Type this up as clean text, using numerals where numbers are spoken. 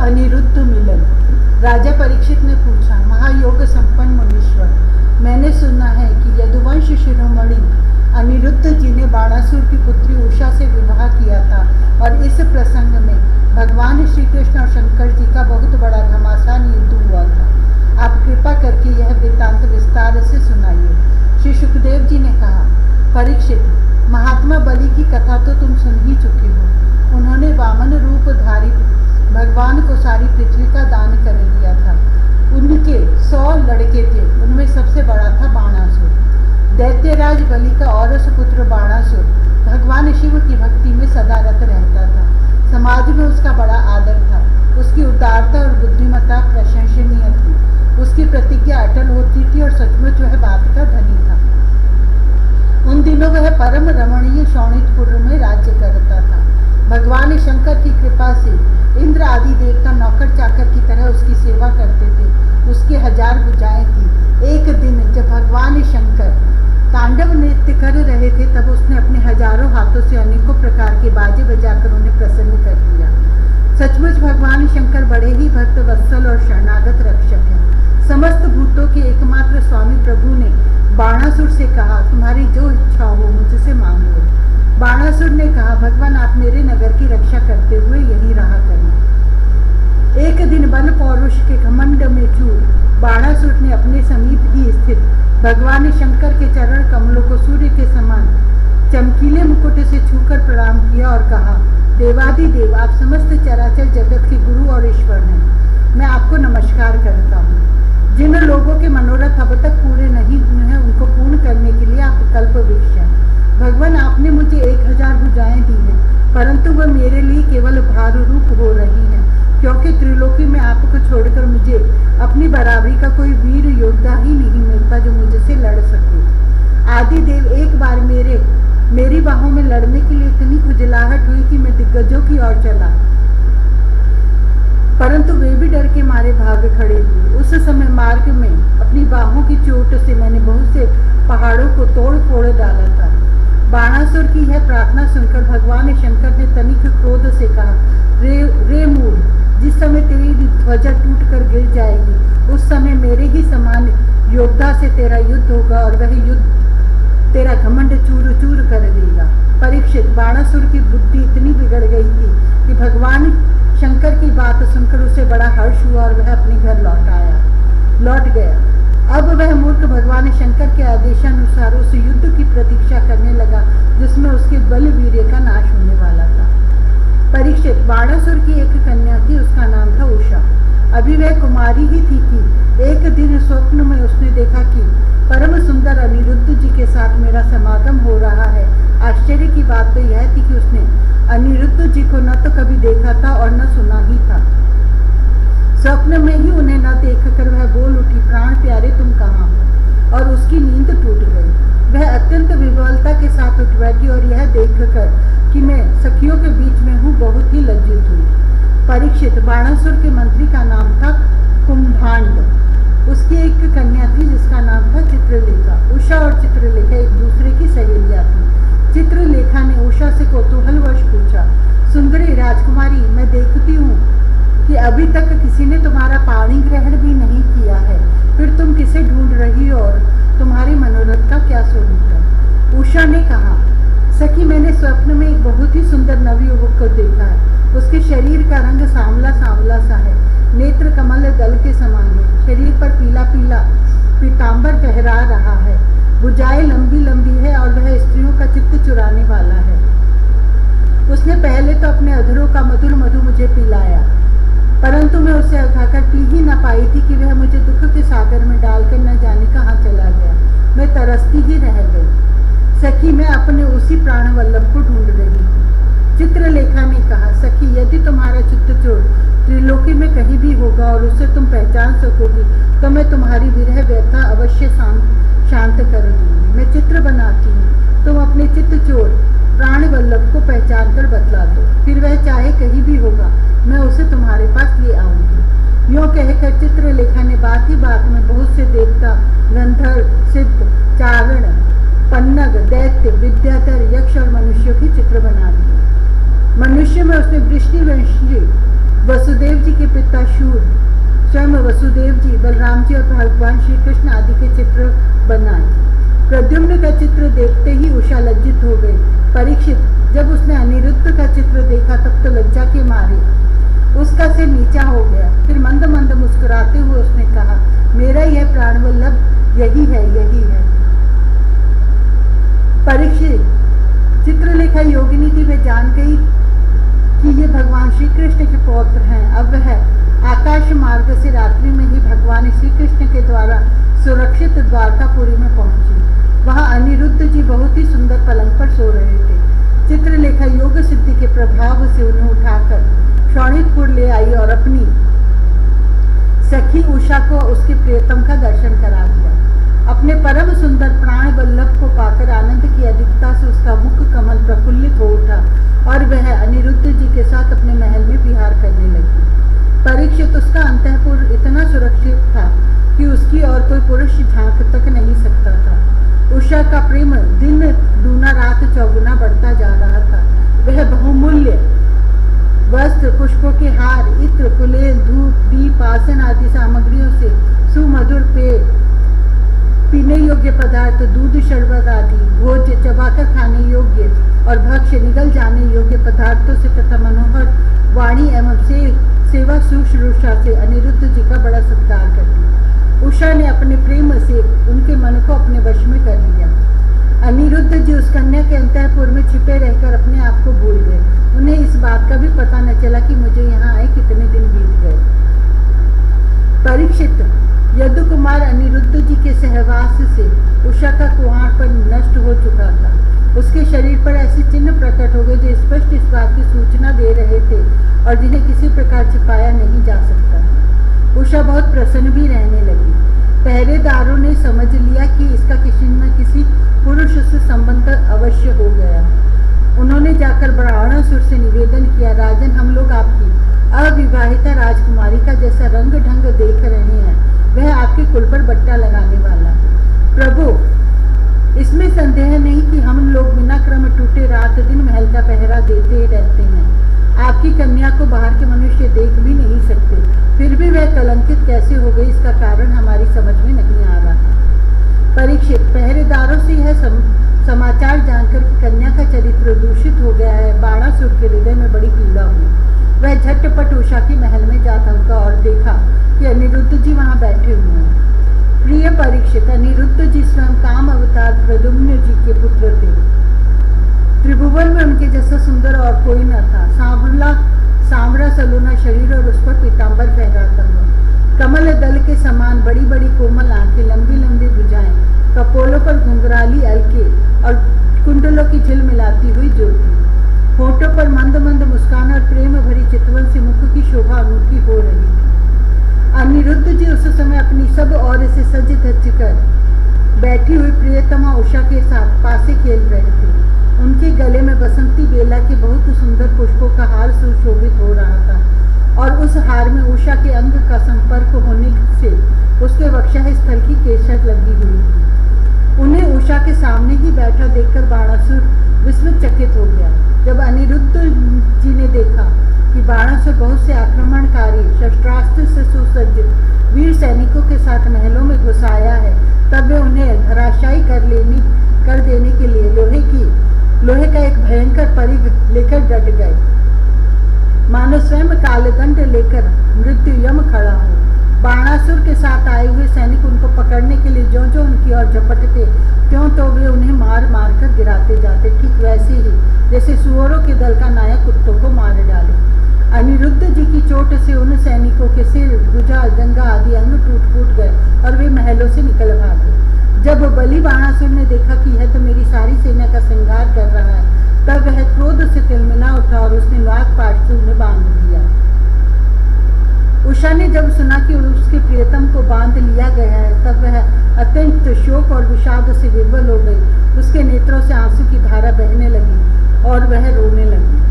अनिरुद्ध मिलन। राजा परीक्षित ने पूछा, महायोग संपन्न मुनीश्वर, मैंने सुना है कि यदुवंश शिरोमणि अनिरुद्ध जी ने बाणासुर की पुत्री उषा से विवाह किया था और इस प्रसंग में भगवान श्री कृष्ण और शंकर जी का बहुत बड़ा घमासान युद्ध हुआ था। आप कृपा करके यह वृत्तांत विस्तार से सुनाइए। श्री सुखदेव जी ने कहा, परीक्षित, महात्मा बलि की कथा तो तुम सुन ही चुके हो। उन्होंने वामन रूप धारी भगवान को सारी पृथ्वी का दान कर दिया था। उनके 100 लड़के थे, उनमें सबसे बड़ा था बाणासुर। दैत्यराज बलि का औरस पुत्र बाणासुर भगवान शिव की भक्ति में सदा रत रहता था। समाज में उसका बड़ा आदर था। उसकी उदारता और बुद्धिमत्ता प्रशंसनीय थी। उसकी प्रतिज्ञा अटल होती थी और सचमुच वह बात का धनी था। उन दिनों वह परम रमणीय शोणितपुर में राज्य करता था। भगवान शंकर की कृपा से इंद्र आदि देवता नौकर चाकर की तरह उसकी सेवा करते थे। उसकी 1000 भुजाएं थी। एक दिन जब भगवान शंकर तांडव नृत्य कर रहे थे, तब उसने अपने हजारों हाथों से अनेकों प्रकार के बाजे बजाकर उन्हें प्रसन्न कर दिया। सचमुच भगवान शंकर बड़े ही भक्त वत्सल और शरणागत रक्षक हैं। समस्त भूतों के एकमात्र स्वामी प्रभु ने बाणासुर से कहा, तुम्हारी जो इच्छा हो मुझसे मांगो। बाणासुर ने कहा, भगवान आप मेरे नगर की रक्षा करते हुए यही रहा करें। एक दिन बल पौरुष के घमंड में चूर बाणासुर ने अपने समीप ही स्थित भगवान शंकर के चरण कमलों को सूर्य के समान चमकीले मुकुट से छूकर प्रणाम किया और कहा, देवादिदेव, आप समस्त चराचर जगत के गुरु और ईश्वर हैं। मैं आपको नमस्कार करता हूँ। जिन लोगों के मनोरथ अब तक पूरे नहीं हुए हैं, उनको पूर्ण करने के लिए आप कल्प वृक्ष हैं। भगवान, आपने मुझे 1000 भुजाएं दी हैं, परंतु वह मेरे लिए केवल भार रूप हो रही हैं, क्योंकि त्रिलोकी में आपको छोड़कर मुझे अपनी बराबरी का कोई वीर योद्धा ही नहीं मिलता जो मुझसे लड़ सके। आदिदेव, एक बार मेरी बाहों में लड़ने के लिए इतनी खुजलाहट हुई कि मैं दिग्गजों की ओर चला, परंतु वे भी डर के मारे भाग खड़े हुए। उस समय मार्ग में अपनी बाहों की चोट से मैंने बहुत से पहाड़ों को तोड़ फोड़ डाला था। बाणासुर की यह प्रार्थना सुनकर भगवान शंकर ने तनिक क्रोध से कहा, रे मूढ़, जिस समय तेरी ध्वजा टूट कर गिर जाएगी, उस समय मेरे ही समान योद्धा से तेरा युद्ध होगा और वह युद्ध तेरा घमंड चूर चूर कर देगा। परीक्षित, बाणासुर की बुद्धि इतनी बिगड़ गई थी कि भगवान शंकर की बात सुनकर उसे बड़ा हर्ष हुआ और वह अपने घर लौट गया। अब वह मूर्ख भगवान शंकर के आदेशानुसार उस युद्ध की प्रतीक्षा करने लगा जिसमें उसके बल वीर्य का नाश होने वाला था। परीक्षित, बाणासुर की एक कन्या थी, उसका नाम था उषा। अभी वह कुमारी ही थी कि एक दिन स्वप्न में उसने देखा कि परम सुंदर अनिरुद्ध जी के साथ मेरा समागम हो रहा है। आश्चर्य की बात तो यह थी कि उसने अनिरुद्ध जी को न तो कभी देखा था और न सुना ही था। स्वप्न में ही उन्हें न देखकर वह बोल उठी, प्राण प्यारे, तुम कहाँ हो? और उसकी नींद टूट गई। वह अत्यंत विवलता के साथ उठ बैठी और यह देखकर कि मैं सखियों के बीच में हूँ, बहुत ही लज्जित हुई। परीक्षित, बाणासुर के मंत्री का नाम था कुंभांड। उसकी एक कन्या थी जिसका नाम था चित्रलेखा। उषा और चित्रलेखा एक दूसरे की सहेलियां थी। चित्रलेखा ने उषा से कौतूहलवश पूछा, सुंदरी राजकुमारी, मैं देखती हूँ कि अभी तक किसी ने तुम्हारा पाणी ग्रहण भी नहीं किया है, फिर तुम किसे ढूंढ रही हो और तुम्हारे मनोरथ का क्या स्वरूप है? उषा ने कहा, सखी, मैंने स्वप्न में एक बहुत ही सुंदर नवयुवक को देखा है। उसके शरीर का रंग सांवला सांवला सा है, नेत्र कमल दल के समान है, शरीर पर पीला पीला पीतांबर फहरा रहा है, भुजाएं लंबी लंबी है और वह स्त्रियों का चित्त चुराने वाला है। उसने पहले तो अपने अधरों का मधुर मधु मुझे पिलाया, परंतु मैं उसे अघाकर पी ही न पाई थी कि वह मुझे दुख के सागर में डालकर न जाने कहाँ चला गया। मैं तरसती ही रह गई। सखी, मैं अपने उसी प्राण वल्लभ को ढूंढ रही हूँ। चित्रलेखा ने कहा, सखी, यदि तुम्हारा चित्तचोर त्रिलोकी में कहीं भी होगा और उसे तुम पहचान सकोगी तो मैं तुम्हारी विरह व्यथा अवश्य शांत कर दूंगी। मैं चित्र बनाती हूँ, तुम अपने चित्तचोर प्राण वल्लभ को पहचान कर बतला दो, फिर वह चाहे कहीं भी होगा, मैं उसे तुम्हारे पास ले आऊंगी। यूँ कहकर चित्रलेखा ने बात ही बात में बहुत से देवता, गंधर्व, सिद्ध, चारण, पन्नग, दैत्य, विद्याधर, यक्ष और मनुष्यों की चित्र बना दिए। मनुष्य में उसने वृष्णिवंशी वसुदेव जी के पिता शूर स्वयं वसुदेव जी, बलराम जी और भगवान श्री कृष्ण आदि के चित्र बनाए। प्रद्युम्न का चित्र देखते ही उषा लज्जित हो गई। परीक्षित, जब उसने अनिरुद्ध का चित्र देखा तब तो लज्जा के मारे उसका सिर नीचा हो गया। फिर मंद मंद मुस्कुराते हुए उसने कहा, मेरा यह प्राणवल्लभ यही है, यही है। परीक्षित, चित्रलेखा योगिनी थी, वे जान गई कि ये भगवान श्री कृष्ण के पौत्र हैं। अब वह आकाश मार्ग से रात्रि में ही भगवान श्री कृष्ण के द्वारा सुरक्षित द्वारकापुरी में पहुंची। वहां अनिरुद्ध जी बहुत ही सुंदर पलंग पर सो रहे थे। चित्रलेखा योग सिद्धि के प्रभाव से उन्हें उठाकर शोणितपुर ले आई और अपनी सखी उषा को उसके प्रियतम का दर्शन करा दिया। अपने परम सुंदर प्राण वल्लभ को पाकर आनंद की अधिकता से उसका मुख कमल प्रफुल्लित हो उठा और वह अनिरुद्ध जी के साथ अपने महल में विहार करने लगी। परीक्षित, उसका अंतःपुर इतना सुरक्षित था कि उसकी और कोई पुरुष झांक तक नहीं सकता था। उषा का प्रेम दिन दूना रात चौगुना बढ़ता जा रहा था। वह बहुमूल्य वस्त्र, पुष्पों के हार, इत्र, कुलेल, धूप, दीप, आसन आदि सामग्रियों से सुमधुर पेय, पीने योग्य पदार्थ, दूध, शरबत आदि भोज, चबाकर खाने योग्य और भक्ष्य निगल जाने योग्य पदार्थों से तथा मनोहर वाणी एवं सेवा शुश्रूषा से अनिरुद्ध जी का बड़ा सत्कार कर दिया। उषा ने अपने प्रेम से उनके मन को अपने वश में कर लिया। अनिरुद्ध जी उस कन्या के अंतःपुर में छिपे रहकर अपने आप को भूल गए। उन्हें इस बात का भी पता न चला कि मुझे यहाँ आए कितने दिन बीत गए। परीक्षित, यदु कुमार अनिरुद्ध जी के सहवास से उषा का कुंवारपन नष्ट हो चुका था। उसके शरीर पर ऐसे चिन्ह प्रकट हो गए जो स्पष्ट इस बात की सूचना दे रहे थे और जिन्हें किसी प्रकार छिपाया नहीं जा सकता। उषा बहुत प्रसन्न भी रहने लगी। पहरेदारों ने समझ लिया कि इसका किसी न किसी पुरुष से संबंध अवश्य हो गया। उन्होंने जाकर ब्राह्मणासुर से निवेदन किया, राजन, हम लोग आपकी अविवाहिता राजकुमारी का जैसा रंग ढंग देख रहे हैं वह आपके कुल पर बट्टा लगाने वाला है। प्रभु, इसमें संदेह नहीं कि हम लोग बिना क्रम टूटे रात दिन महल का पहरा देते ही रहते हैं। आपकी कन्या को बाहर के मनुष्य देख भी नहीं सकते, फिर भी वह कलंकित कैसे हो गई इसका कारण हमारी समझ में नहीं आ रहा। परीक्षित, पहरेदारों से यह समाचार जानकर कि कन्या का चरित्र दूषित हो गया है, बाणासुर के हृदय में बड़ी पीड़ा हुई। वह झटपट उषा के महल में जा धमका और देखा कि अनिरुद्ध जी वहां बैठे हुए हैं। प्रिय परीक्षित, अनिरुद्ध जी स्वयं काम अवतार प्रद्युम्न जी के पुत्र थे। त्रिभुवन में उनके जैसा सुंदर और कोई न था। सांवरा सलोना शरीर और उस पर पीताम्बर फहराता हुआ, कमल दल के समान बड़ी बड़ी कोमल आंखें, लंबी लंबी भुजाएं, कपोलों पर घुंघराली अलके और कुंडलों की झिलमिलाती हुई ज्योति, होठों पर मंद मंद मुस्कान और प्रेम भरी चितवन से मुख की शोभा अनूठी हो रही थी। अनिरुद्ध जी उस समय अपनी सब ओर से सज धज कर बैठी हुई प्रियतमा उषा के साथ पासे खेल रहे थे। उनके गले में बसंती बेला के बहुत सुंदर पुष्पों का हार सुशोभित हो रहा था और उस हार में उषा के अंग का संपर्क होने से उसके वक्षः स्थल की केसर लगी हुई थी। उन्हें उषा के सामने ही बैठा देखकर बाणासुर विस्मित चकित हो गया। जब अनिरुद्ध जी ने देखा कि बाणासुर बहुत से आक्रमणकारी शस्त्रास्त्र से सुसज्जित वीर सैनिकों के साथ महलों में घुस आया है, तब वे उन्हें धराशायी कर देने के लिए लोहे का एक भयंकर परिघ लेकर डट गए, मानो स्वयं कालदंड लेकर मृत्यु यम खड़ा हो। बाणासुर के साथ आए हुए सैनिक उनको पकड़ने के लिए जो जो उनकी ओर झपटते त्यों तो वे उन्हें मार मार कर गिराते जाते, ठीक वैसे ही जैसे सुअरों के दल का नायक कुत्तों को मार डाले। अनिरुद्ध जी की चोट से उन सैनिकों के सिर, भुजा, जंगा आदि अंग टूट फूट गए और वे महलों से निकल भागे। जब बलि बाणासुर ने देखा कि यह तो मेरी सारी सेना का श्रृंगार कर रहा है, तब वह क्रोध से तिलमिला उठा और उसने नागपाशूल में बांध दिया। उषा ने जब सुना कि उसके प्रियतम को बांध लिया गया है, तब वह अत्यंत शोक और विषाद से विह्वल हो गई। उसके नेत्रों से आंसू की धारा बहने लगी और वह रोने लगी।